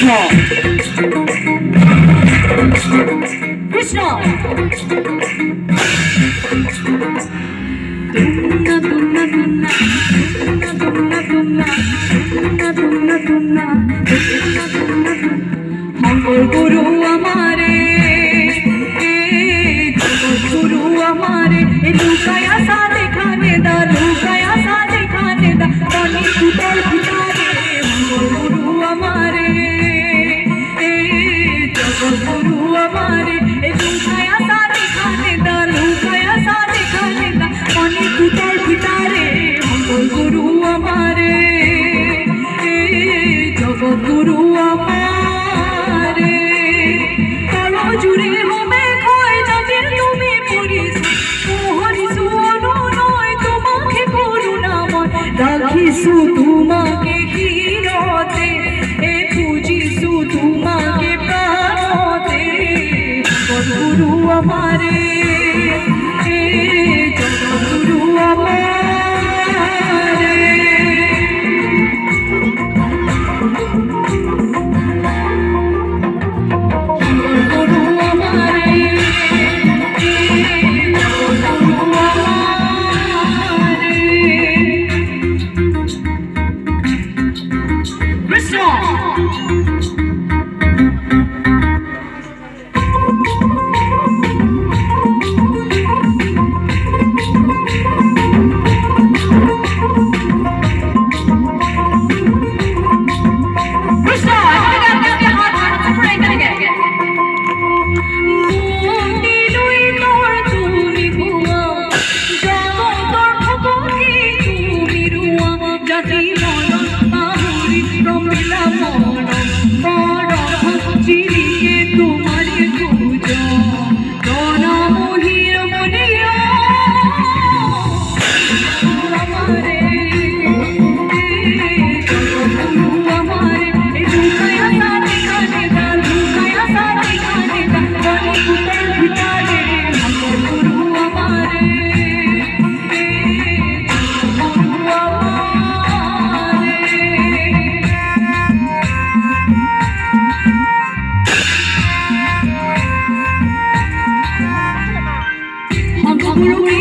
কৃষ্ণ তুন্না তুন্না তুন্না তুন্না তুন্না তুন্না তুন্না তুন্না মঙ্গল গুরু আমারে গুরু আমারে লুকায়া সা দেখানে দা লুকায়া সা দেখানে দা পানি কুতল ভিতারে মঙ্গল গুরু আমারে গুরু আমারে লুকায়া সা দেখানে দা লুকায়া সা দেখানে দা পানি কুতল ভিতারে মঙ্গল গুরু আমারে জগৎ গুরু আমারে কালো জুড়ে হবে ক্ষয় যাদের তুমি পড়িস হরিসু অনুনয় তোমাকে করুণাময় রাখিসু তোমাকে হীরতে পূজিসু তোমাকে প্রাণতে গুরু আমারে জগৎ গুরু আমারে Guru,